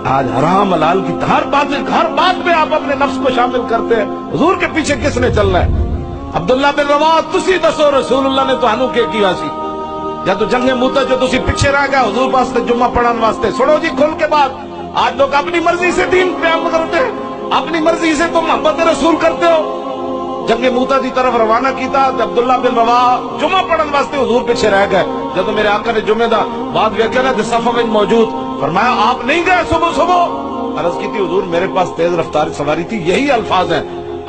آج حرام حلال کی ہر بات میں آپ اپنے نفس کو شامل کرتے ہیں. حضور کے پیچھے کس نے چلنا ہے؟ عبداللہ بن رواحہ تسی دسو رسول اللہ نے تو ہنو کے کیا سی یا تو جنگ موتا جو تسی پیچھے رہ گیا حضور واسطے جمعہ پڑھان واسطے. سنو جی کھل کے بات. آج لوگ اپنی مرضی سے دین بیان کرتے ہیں, اپنی مرضی سے تو محبت رسول کرتے ہو. جنگ موتا دی طرف روانہ کیتا عبداللہ بن رواحہ جمعہ پڑھن واسطے حضور پیچھے رہ گئے. جب میرے آقا نے جمعے دا بعد ویکھیا نا تے صف وچ موجود, فرمایا آپ نہیں گئے صبح؟ عرض کی تھی حضور میرے پاس تیز رفتار سواری تھی. یہی الفاظ ہیں.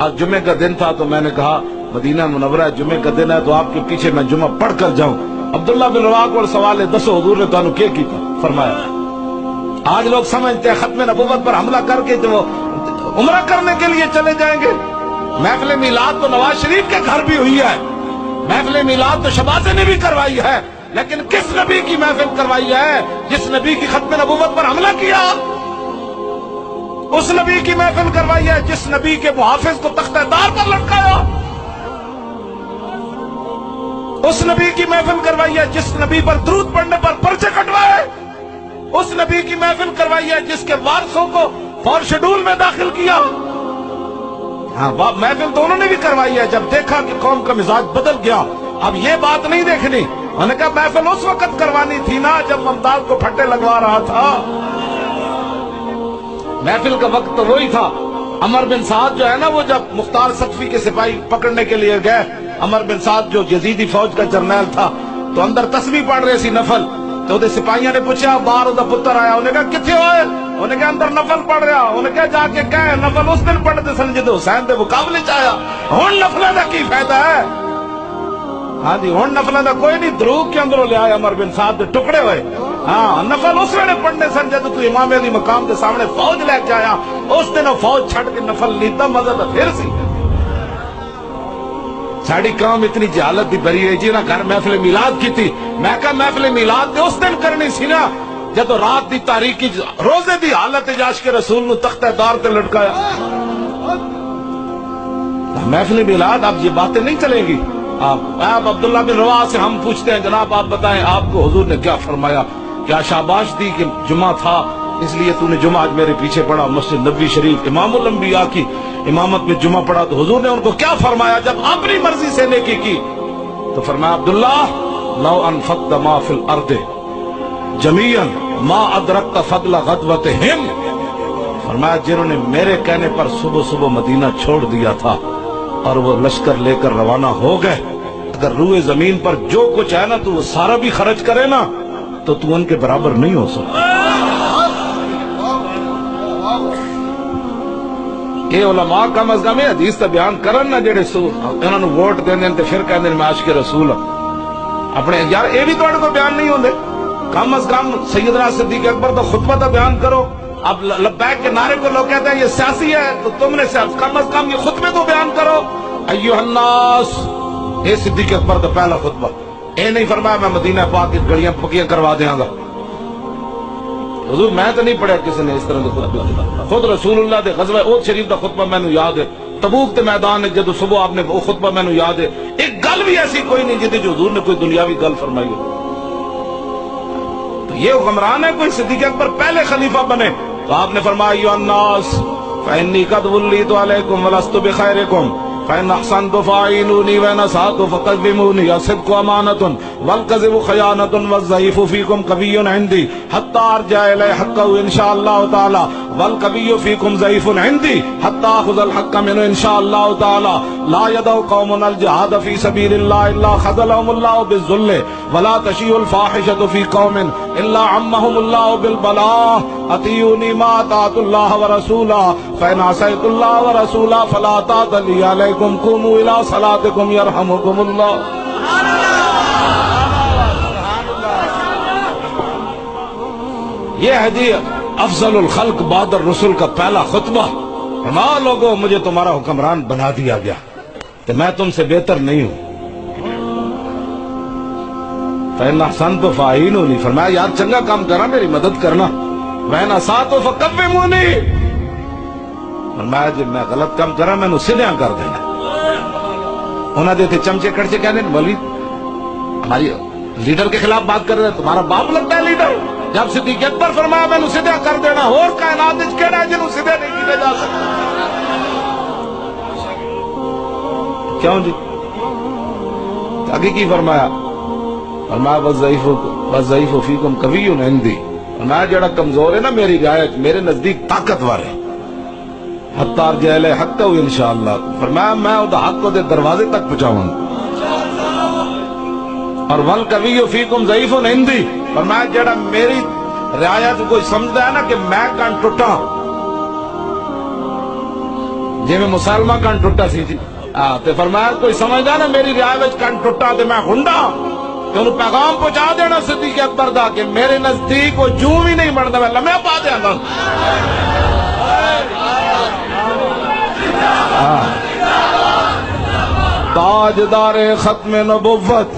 آج جمعے کا دن تھا تو میں نے کہا مدینہ منورہ جمعے کا دن ہے تو آپ کے پیچھے میں جمعہ پڑھ کر جاؤں. عبداللہ بن رواحہ کو سوال ہے دسو حضور نے تانوں کیا کیتا؟ فرمایا. آج لوگ سمجھتے ہیں ختم نبوت پر حملہ کر کے جو عمرہ کرنے کے لیے چلے جائیں گے. محفل میلاد تو نواز شریف کے گھر بھی ہوئی ہے, محفل میلاد تو شہبازیں نے بھی کروائی ہے, لیکن کس نبی کی محفل کروائی ہے؟ جس نبی کی ختم نبوت پر حملہ کیا اس نبی کی محفل کروائی ہے. جس نبی کے محافظ کو تختہ دار پر لٹکایا اس نبی کی محفل کروائی ہے. جس نبی پر درود پڑھنے پر پرچے کٹوائے اس نبی کی محفل کروائی ہے. جس کے وارثوں کو فور شیڈول میں داخل کیا. ہاں محفل دونوں نے بھی کروائی ہے. جب دیکھا کہ قوم کا مزاج بدل گیا, اب یہ بات نہیں دیکھنی. انہوں نے کہا محفل اس وقت کروانی تھی نا جب ممتاز کو پھٹے لگوا رہا تھا. محفل کا وقت تو وہی تھا. عمر بن سعد جو ہے نا وہ جب مختار سقفی کے سپاہی پکڑنے کے لیے گئے, عمر بن سعد جو یزیدی فوج کا جرنیل تھا تو اندر تسبیح پڑھ رہے سی نفل. تو دے سپاہیاں نے پوچھا باہر دا پتر آیا, انہوں نے کہا کتھے ہوئے؟ انہوں نے کہا اندر نفل پڑھ رہا. انہوں نے کہا جا کے کہے نفل اس دن پڑھتے سن جدو حسین دے مقابلے چایا. ہن نفلیں دا کی فائدہ ہے؟ ہاں جی ہن نفلیں دا کوئی نہیں. دروغ کے اندروں لے آیا عمر بن سعد دے ٹکڑے ہوئے. ہاں نفل اس ویلے پڑھنے سن جدو تو امام علی مقام کے سامنے فوج لے کے آیا. اس دن فوج چھڑ کے نفل لیتا مزہ تو پھر سی. ساڑی قوم اتنی جہالت دی بری ہے جی نا گھر محفل میلاد کی تھی. میں کہا محفل میلاد دے اس دن کرنی سی نا جدو رات دی تاریخی روزے دی حالت عاشق رسول نو تختہ دار تے لٹکایا. محفل میلاد اب یہ باتیں نہیں چلیں گی. آپ عبداللہ بن رواحہ سے ہم پوچھتے ہیں جناب آپ بتائیں آپ کو حضور نے کیا فرمایا؟ کیا شاباش دی کہ جمعہ تھا اس لیے تو نے جمعہ آج میرے پیچھے پڑھا, مسجد نبوی شریف امام الانبیاء کی امامت میں جمعہ پڑھا, تو حضور نے ان کو کیا فرمایا جب اپنی مرضی سے نیکی کی؟ تو فرمایا عبداللہ لو انفقت ما فی الارض جمیعا ما ادرکت فضل غزوتہم. فرمایا جنہوں نے میرے کہنے پر صبح صبح مدینہ چھوڑ دیا تھا اور وہ لشکر لے کر روانہ ہو گئے, اگر روئے زمین پر جو کچھ ہے نا تو وہ سارا بھی خرچ کرے نا تو تو ان کے برابر نہیں ہو سکتا. یہ علماء کم از کم حدیث تا بیان کرن نا جڑے انہوں نے ووٹ دین دین تے پھر کہندے میں عاشق رسول اپنے یار اے بھی تواڈے کو بیان نہیں ہوندے. کم از کم سیدنا صدیق اکبر کا خطبہ تا بیان کرو. اب لبیک کے نعرے کو لوگ کہتے ہیں یہ سیاسی ہے تو تم نے کم از کم یہ خطبے تو بیان کرو. ایھا الناس, اے صدیق اکبر کا پہلا خطبہ. اے نہیں فرمایا میں مدینہ پاک کی گلیاں پکیاں کروا دیاں گا. حضور میں تو نہیں پڑھا کسی نے اس طرح کا خطبہ. خود رسول اللہ دے غزوہ احد شریف کا خطبہ میں نو یاد ہے. تبوک کے میدان میں جدو صبح آپ نے وہ خطبہ میں نو یاد ہے. ایک گل بھی ایسی کوئی نہیں جدی جو حضور نے کوئی دنیاوی گل فرمائی ہو. تو یہ حکمران ہے کوئی صدیق اکبر پہلے خلیفہ بنے تو آپ نے فرمایا ایھا الناس فإنی قد ولیت علیکم ولست بخیرکم فإن أحسنت فأعینونی وإن أسأت فقومونی. الصدق امانۃ والکذب خیانۃ والضعیف فیکم قوی عندی حتی ارجع الی حقہ ان شاء اللہ تعالی والقوی فیکم ضعیف عندی حتی آخذ الحق منہ ان شاء اللہ تعالی. لا يدع قوم الجہاد فی سبیل اللہ الا خذلهم اللہ بالذل ولا تشیع الفاحشۃ فی قوم الا عمهم اللہ بالبلاء. اطیعونی ما اطعت اللہ ورسولہ فإن عصیت اللہ ورسولہ فلا طاعۃ لی علیکم قوموا الی صلاتکم یرحمکم اللہ. یہ ہے جی افضل الخلق بعد الرسل کا پہلا خطبہ. فرمایا لوگوں مجھے تمہارا حکمران بنا دیا گیا کہ میں تم سے بہتر نہیں ہوں. فإن أحسنت فأعینونی, فرمایا یار چنگا کام کرنا میری مدد کرنا. وإن أسأت فقومونی, فرمایا جب میں غلط کام کرا میں سیدھا کر دینا. انہوں نے چمچے کڑچے کہنے مولوی ہماری لیڈر کے خلاف بات کر رہے ہیں, تمہارا باپ لگتا ہے لیڈر. جب صدیق اکبر فرمایا میں سیدھا کر دینا، اور کائنات وچ کہڑا ہے جنوں سیدھے نہیں کیتے جا سکتے؟ کیوں جی؟ آگے کی فرمایا؟ فرمایا وَالضَّعِيفُ فِيكُمْ قَوِيٌّ عِندِي، فرمایا جڑا کمزور ہے نا میری رعایت میرے نزدیک طاقتور ہے، حتی ارجع الیہ حقہ انشاءاللہ، فرمایا میں او دا حق دے دروازے تک پہنچاؤں گا۔ اور وَالْقَوِيُّ فِيكُمْ ضَعِيفٌ عِندِي، فرمایا جڑا میری رعایت کوئی سمجھدا ہے نا کہ میں کن ٹوٹا، جی میں مسلمہ کن ٹوٹا سی جی، تے فرمایا کوئی سمجھدا نا میری رعایت کن ٹوٹا تے میں ہنڈا، کہ انہوں پیغام پہنچا دینا صدیق اکبر دا کہ میرے نزدیک وہ جوں بھی نہیں بنتا، میں لمحہ پا دیا گا۔ تاجدار ختم نبوت